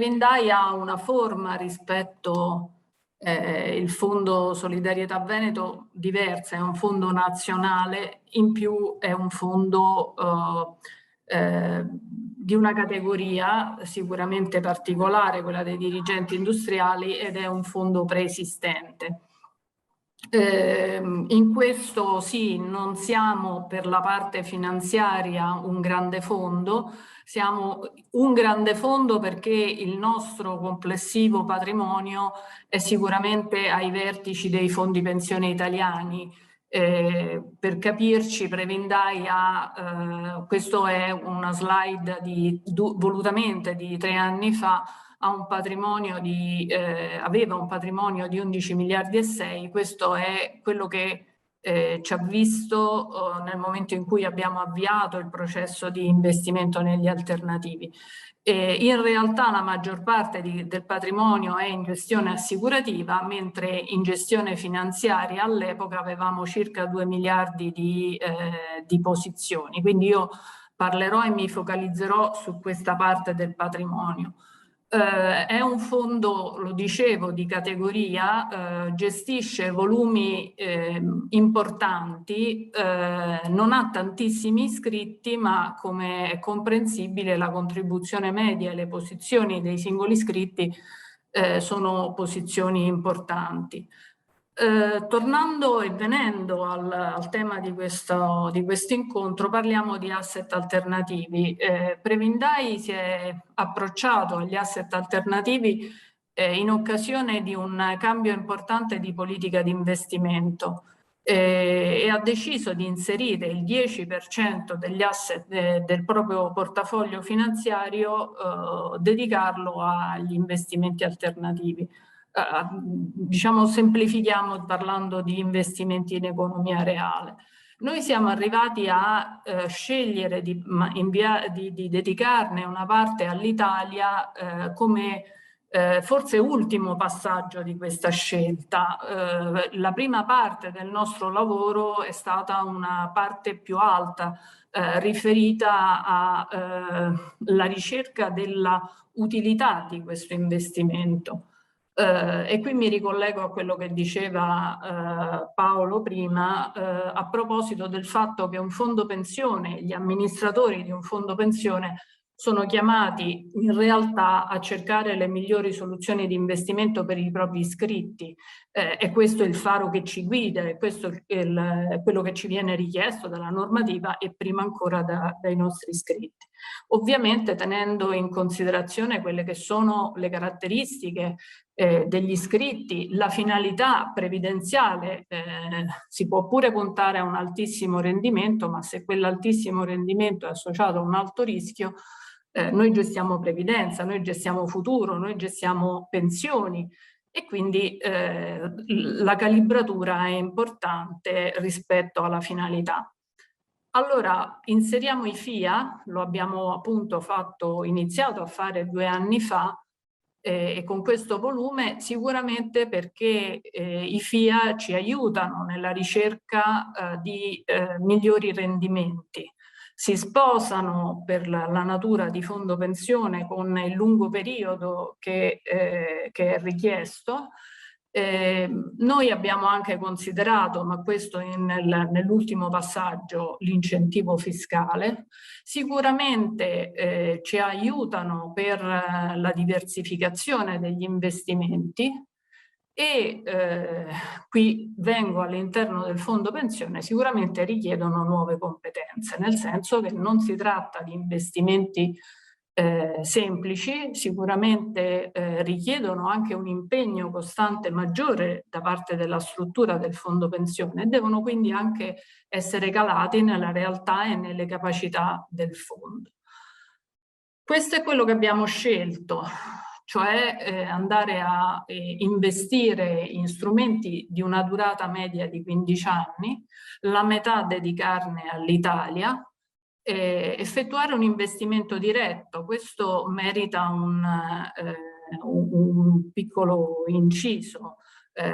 Previndai ha una forma rispetto il Fondo Solidarietà Veneto diversa, è un fondo nazionale, in più è un fondo di una categoria sicuramente particolare, quella dei dirigenti industriali, ed è un fondo preesistente. In questo sì, non siamo per la parte finanziaria un grande fondo, siamo un grande fondo perché il nostro complessivo patrimonio è sicuramente ai vertici dei fondi pensione italiani. Per capirci, Previndai questo è una slide volutamente di 3 anni fa, aveva un patrimonio di 11 miliardi e 6, questo è quello che ci ha visto nel momento in cui abbiamo avviato il processo di investimento negli alternativi. In realtà la maggior parte del patrimonio è in gestione assicurativa, mentre in gestione finanziaria all'epoca avevamo circa 2 miliardi di posizioni. Quindi io parlerò e mi focalizzerò su questa parte del patrimonio. È un fondo, lo dicevo, di categoria, gestisce volumi importanti, non ha tantissimi iscritti, ma come è comprensibile la contribuzione media e le posizioni dei singoli iscritti sono posizioni importanti. Tornando e venendo al tema di questo incontro, parliamo di asset alternativi. Previndai si è approcciato agli asset alternativi in occasione di un cambio importante di politica di investimento e ha deciso di inserire il 10% degli asset del proprio portafoglio finanziario, dedicarlo agli investimenti alternativi. Diciamo semplifichiamo parlando di investimenti in economia reale. Noi siamo arrivati a scegliere di dedicarne una parte all'Italia come forse ultimo passaggio di questa scelta. La prima parte del nostro lavoro è stata una parte più alta, riferita alla ricerca della utilità di questo investimento. E qui mi ricollego a quello che diceva Paolo prima a proposito del fatto che un fondo pensione, gli amministratori di un fondo pensione sono chiamati in realtà a cercare le migliori soluzioni di investimento per i propri iscritti e questo è il faro che ci guida e questo è quello che ci viene richiesto dalla normativa e prima ancora dai nostri iscritti. Ovviamente tenendo in considerazione quelle che sono le caratteristiche degli iscritti, la finalità previdenziale, si può pure puntare a un altissimo rendimento, ma se quell'altissimo rendimento è associato a un alto rischio, noi gestiamo previdenza, noi gestiamo futuro, noi gestiamo pensioni e quindi la calibratura è importante rispetto alla finalità. Allora, inseriamo i FIA, lo abbiamo appunto iniziato a fare 2 anni fa e con questo volume sicuramente perché i FIA ci aiutano nella ricerca di migliori rendimenti. Si sposano per la natura di fondo pensione con il lungo periodo che è richiesto. Noi abbiamo anche considerato, ma questo nell'ultimo passaggio, l'incentivo fiscale. Sicuramente ci aiutano per la diversificazione degli investimenti e qui vengo all'interno del fondo pensione, sicuramente richiedono nuove competenze, nel senso che non si tratta di investimenti semplici, sicuramente richiedono anche un impegno costante maggiore da parte della struttura del fondo pensione e devono quindi anche essere calati nella realtà e nelle capacità del fondo. Questo è quello che abbiamo scelto, cioè andare a investire in strumenti di una durata media di 15 anni, la metà dedicarne all'Italia, effettuare un investimento diretto. Questo merita un piccolo inciso.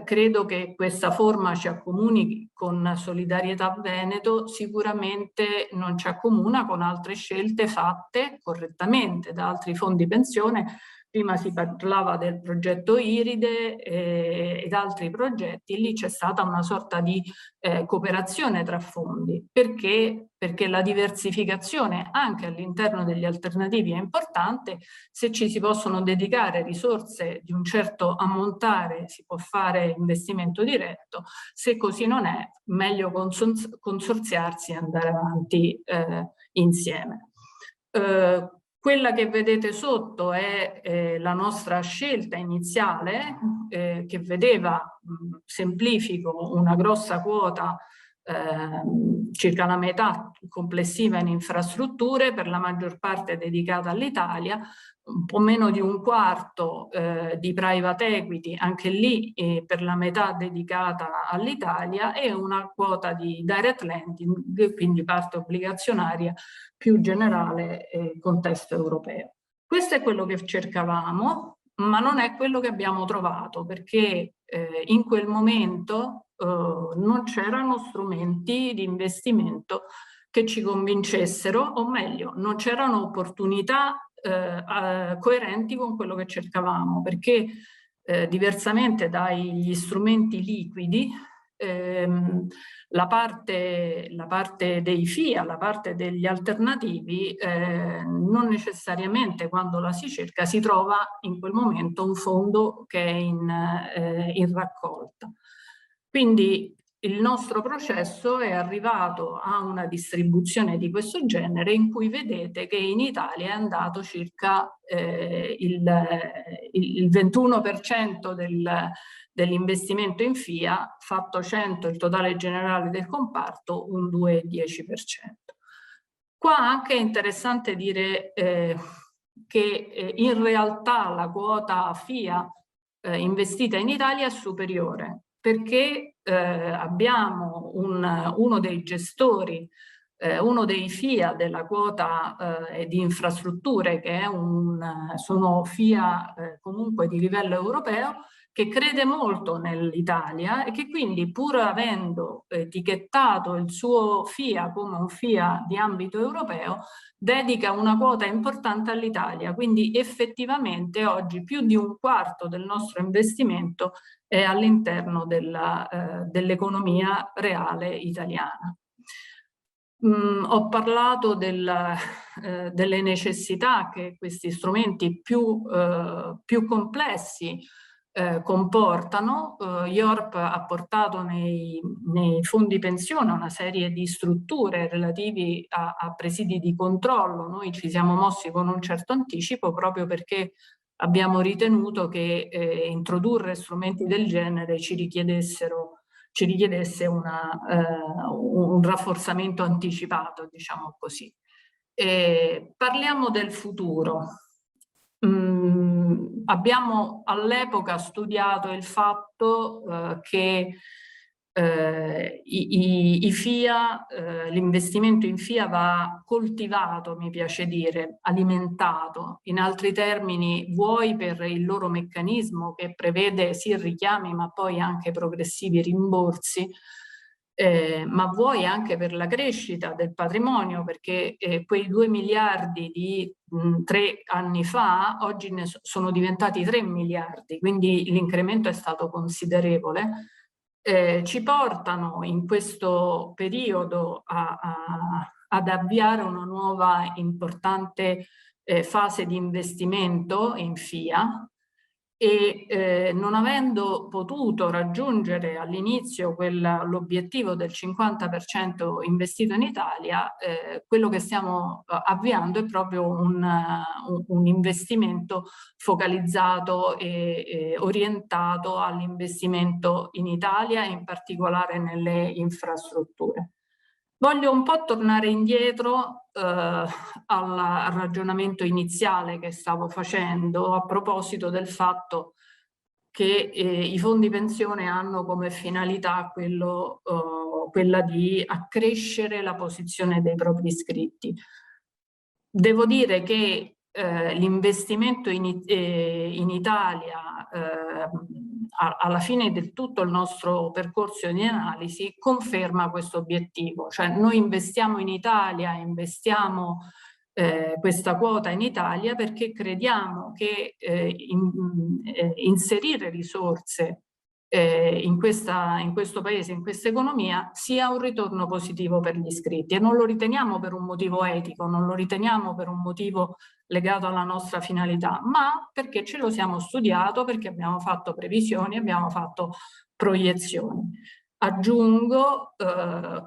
Credo che questa forma ci accomuni con Solidarietà Veneto, sicuramente non ci accomuna con altre scelte fatte correttamente da altri fondi pensione, prima si parlava del progetto Iride ed altri progetti, e lì c'è stata una sorta di cooperazione tra fondi. Perché? Perché la diversificazione anche all'interno degli alternativi è importante. Se ci si possono dedicare risorse di un certo ammontare si può fare investimento diretto, se così non è, meglio consorziarsi e andare avanti insieme. Quella che vedete sotto è la nostra scelta iniziale che vedeva, semplifico, una grossa quota, circa la metà complessiva in infrastrutture, per la maggior parte dedicata all'Italia, un po' meno di un quarto di private equity, anche lì per la metà dedicata all'Italia, e una quota di direct lending, quindi parte obbligazionaria più generale contesto europeo. Questo è quello che cercavamo, ma non è quello che abbiamo trovato, perché in quel momento non c'erano strumenti di investimento che ci convincessero, o meglio, non c'erano opportunità coerenti con quello che cercavamo, perché diversamente dagli strumenti liquidi, la parte dei FIA, la parte degli alternativi, non necessariamente quando la si cerca si trova in quel momento un fondo che è in raccolta. Quindi il nostro processo è arrivato a una distribuzione di questo genere, in cui vedete che in Italia è andato circa il 21% dell'investimento in FIA, fatto 100 il totale generale del comparto, un 2,10%. Qua anche è interessante dire che in realtà la quota FIA investita in Italia è superiore, perché abbiamo uno dei gestori, uno dei FIA della quota di infrastrutture, che è sono FIA comunque di livello europeo, che crede molto nell'Italia e che quindi, pur avendo etichettato il suo FIA come un FIA di ambito europeo, dedica una quota importante all'Italia. Quindi effettivamente oggi più di un quarto del nostro investimento è all'interno dell'economia reale italiana. Ho parlato delle necessità che questi strumenti più complessi comportano. IORP ha portato nei fondi pensione una serie di strutture relativi a presidi di controllo. Noi ci siamo mossi con un certo anticipo, proprio perché abbiamo ritenuto che introdurre strumenti del genere ci richiedesse un rafforzamento anticipato, diciamo così. Parliamo del futuro. Abbiamo all'epoca studiato il fatto che i FIA, l'investimento in FIA va coltivato, mi piace dire, alimentato, in altri termini, vuoi per il loro meccanismo che prevede sì richiami ma poi anche progressivi rimborsi, ma vuoi anche per la crescita del patrimonio, perché quei 2 miliardi di 3 anni fa oggi ne sono diventati 3 miliardi, quindi l'incremento è stato considerevole. Ci portano in questo periodo ad avviare una nuova importante fase di investimento in FIA, e non avendo potuto raggiungere all'inizio l'obiettivo del 50% investito in Italia, quello che stiamo avviando è proprio un investimento focalizzato e orientato all'investimento in Italia, in particolare nelle infrastrutture. Voglio un po' tornare indietro al ragionamento iniziale che stavo facendo a proposito del fatto che i fondi pensione hanno come finalità quella di accrescere la posizione dei propri iscritti. Devo dire che l'investimento in Italia alla fine del tutto il nostro percorso di analisi conferma questo obiettivo, cioè noi investiamo in Italia, investiamo questa quota in Italia, perché crediamo che inserire risorse in questo paese, in questa economia, sia un ritorno positivo per gli iscritti, e non lo riteniamo per un motivo etico, non lo riteniamo per un motivo legato alla nostra finalità, ma perché ce lo siamo studiato, perché abbiamo fatto previsioni, abbiamo fatto proiezioni. Aggiungo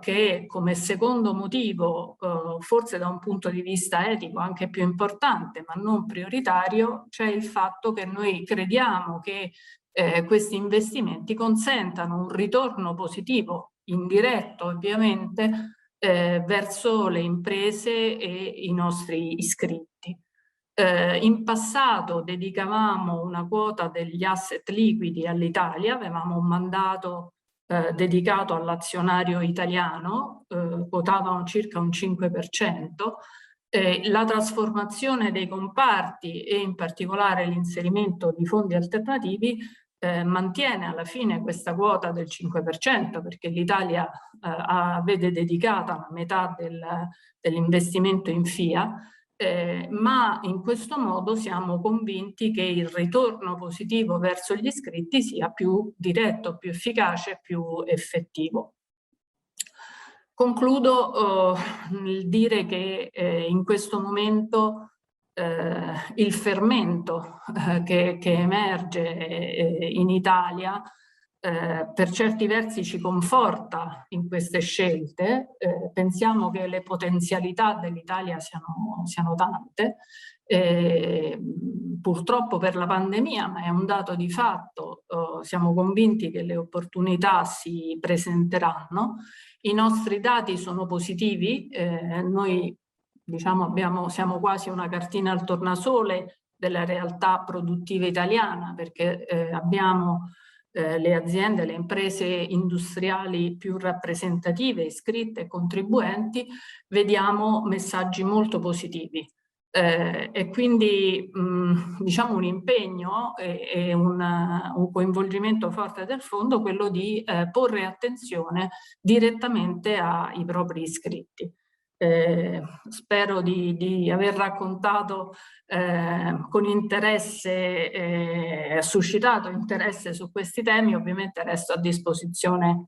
che come secondo motivo, forse da un punto di vista etico anche più importante, ma non prioritario, c'è il fatto che noi crediamo che questi investimenti consentano un ritorno positivo, indiretto ovviamente, verso le imprese e i nostri iscritti. In passato dedicavamo una quota degli asset liquidi all'Italia, avevamo un mandato dedicato all'azionario italiano, quotavano circa un 5%. La trasformazione dei comparti e in particolare l'inserimento di fondi alternativi mantiene alla fine questa quota del 5%, perché l'Italia vede dedicata la metà dell'investimento in FIA, ma in questo modo siamo convinti che il ritorno positivo verso gli iscritti sia più diretto, più efficace, più effettivo. Concludo nel dire che in questo momento il fermento che emerge in Italia per certi versi ci conforta in queste scelte. Pensiamo che le potenzialità dell'Italia siano tante. Purtroppo per la pandemia, ma è un dato di fatto, siamo convinti che le opportunità si presenteranno. I nostri dati sono positivi, noi diciamo siamo quasi una cartina al tornasole della realtà produttiva italiana, perché abbiamo le aziende, le imprese industriali più rappresentative, iscritte e contribuenti, vediamo messaggi molto positivi. E quindi diciamo un impegno e un coinvolgimento forte del fondo, quello di porre attenzione direttamente ai propri iscritti. Spero di aver raccontato con interesse, suscitato interesse su questi temi. Ovviamente resto a disposizione